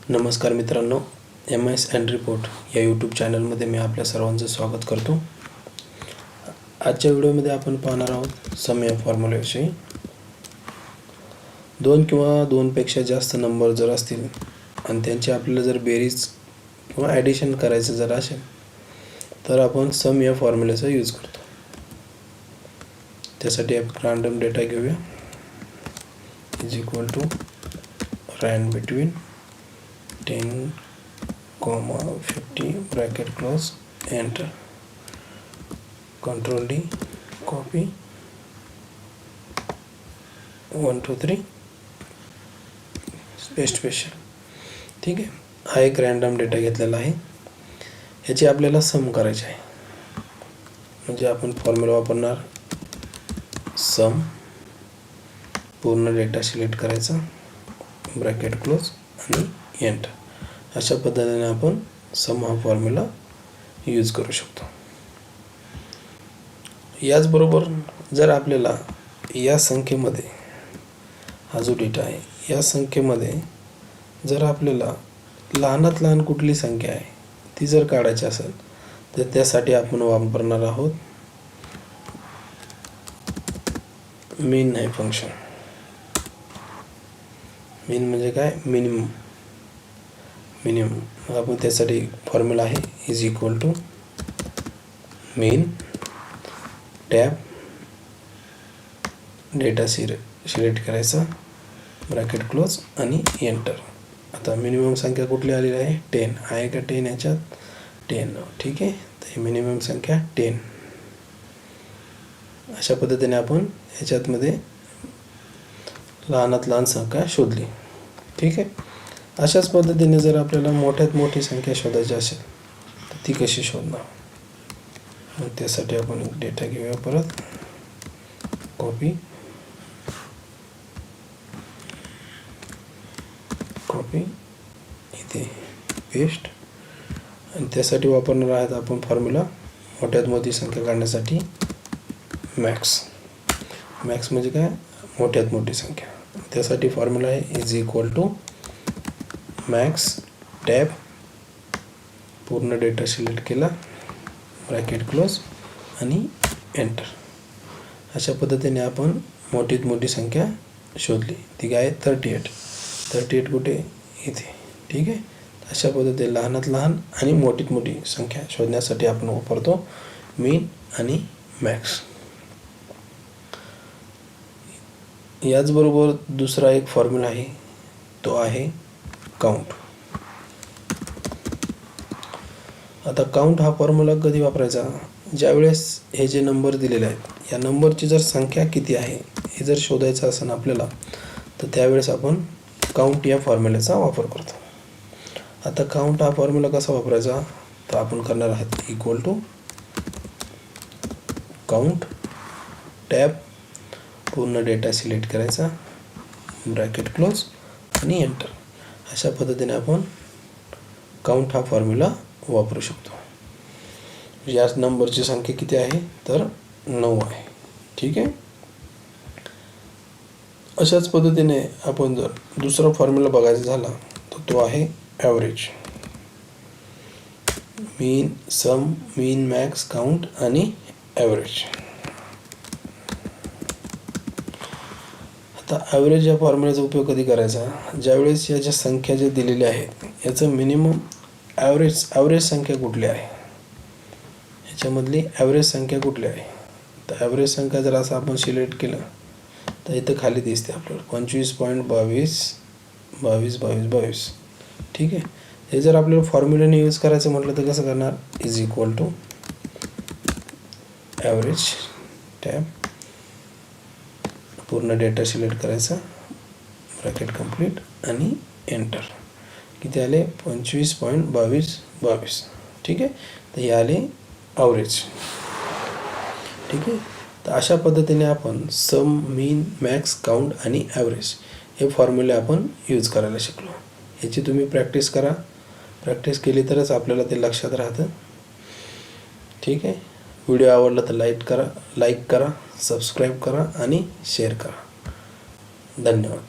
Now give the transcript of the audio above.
नमस्कार मित्रांनो, MS and report या यूट्यूब चॅनलमध्ये मी आपल्या सर्वांचं स्वागत करतो. आजच्या व्हिडिओमध्ये आपण पाहणार आहोत सम या फॉर्म्युल्याविषयी. 2 किंवा 2पेक्षा जास्त नंबर जर असतील आणि त्यांची आपल्याला जर बेरीज किंवा ॲडिशन करायचं जर असेल तर आपण सम या फॉर्म्युल्याचा यूज करतो. त्यासाठी आपण रँडम डेटा घेऊया. Is equal to rand between 10, 50 bracket close enter. Control D, copy 1 2 3 special. ठीक आहे, हा एक रँडम डेटा घेतलेला आहे. याची आपल्याला सम करायचे आहे. म्हणजे आपण फॉर्म्युला वापरणार सम, पूर्ण डेटा सिलेक्ट करायचा, ब्रॅकेट क्लोज आणि एंटर. अशा पद्धतीने आपण सम हा फॉर्म्युला यूज करू शकतो. याचबरोबर जर आपल्याला या संख्येमध्ये, हा जो डेटा आहे या संख्येमध्ये जर आपल्याला लहानात लहान कुठली संख्या आहे ती जर काढायची असेल तर त्यासाठी आपण वापरणार आहोत मीन हे फंक्शन. मीन म्हणजे काय? मिनिमम. आपण त्यासाठी फॉर्म्युला आहे is equal to mean tab data select करायचा, ब्रॅकेट क्लोज आणि एंटर. आता मिनिमम संख्या कुठली आलेली आहे? 10 आहे का? 10 याच्यात 10. ठीक आहे, तर मिनिमम संख्या 10. अशा पद्धतीने आपण याच्यातमध्ये लहानात लहान संख्या शोधली. ठीक आहे, अशाच पद्धतीने जर आपल्याला मोठ्यात मोठी संख्या शोधायची असेल तर ती कशी शोधणार? मग त्यासाठी आपण डेटा घेऊया, परत कॉपी इथे पेस्ट. आणि त्यासाठी वापरणार आहेत आपण फॉर्म्युला मोठ्यात मोठी संख्या काढण्यासाठी मॅक्स. म्हणजे काय? मोठ्यात मोठी संख्या. त्यासाठी फॉर्म्युला आहे is equal to max tab, पूर्ण डेटा सिलेक्ट केला, ब्रॅकेट क्लोज आणि एंटर. अशा पद्धतीने आपण मोठीत मोठी संख्या शोधली. ती काय? 38 कुठे? इथे. ठीक आहे, अशा पद्धतीने लहानात लहान आणि मोठीत मोठी संख्या शोधण्यासाठी आपण वापरतो मीन आणि मॅक्स. याचबरोबर दुसरा एक फॉर्म्युला आहे, तो आहे काउंट. आता काउंट हा फॉर्म्युला कधी वापरायचा? ज्यावेळेस हे जे नंबर दिलेले आहेत या नंबरची जर संख्या किती आहे हे जर शोधायचं असेल आपल्याला तर त्यावेळेस आपण काउंट या फॉर्म्युल्याचा वापर करतो. आता काउंट हा फॉर्म्युला कसा वापरायचा? तर आपण करणार आहोत इक्वल टू काउंट टॅब, पूर्ण डेटा सिलेक्ट करायचा, ब्रॅकेट क्लोज आणि एंटर. अशा पद्धतीने आपण काउंट हा फॉर्म्युला वापरू शकतो. या नंबरची संख्या किती आहे? तर 9 आहे. ठीक आहे, अशाच पद्धतीने आपण जर दुसरा फॉर्म्युला बघायचा झाला तर तो आहे ॲव्हरेज. मीन, सम, मीन, मॅक्स, काउंट आणि ॲव्हरेज. आता ॲव्हरेज या फॉर्म्युल्याचा उपयोग कधी करायचा? ज्यावेळेस या ज्या संख्या ज्या दिलेल्या आहेत याचं मिनिमम ॲव्हरेज संख्या कुठली आहे, ह्याच्यामधली ॲव्हरेज संख्या कुठली आहे? तर ॲव्हरेज संख्या जर असं आपण सिलेक्ट केलं तर इथं खाली दिसते आपल्याला 25.22. ठीक आहे, हे जर आपल्याला फॉर्म्युल्याने यूज करायचं म्हटलं तर कसं करणार? Is equal to average tab, पूर्ण डेटा सिलेक्ट करायचा, ब्रॅकेट कंप्लीट आणि एंटर. किती आले? 25.22. ठीक आहे, तर हे आले ॲव्हरेज. ठीक आहे, तर अशा पद्धतीने आपण सम, मीन, मॅक्स, काउंट आणि ॲव्हरेज हे फॉर्म्युले आपण यूज करायला शिकलो. याची तुम्ही प्रॅक्टिस करा. प्रॅक्टिस केली तरच आपल्याला ते लक्षात राहतं. ठीक आहे, व्हिडिओ आवडला तर लाईक करा, सबस्क्राईब करा आणि शेअर करा. धन्यवाद.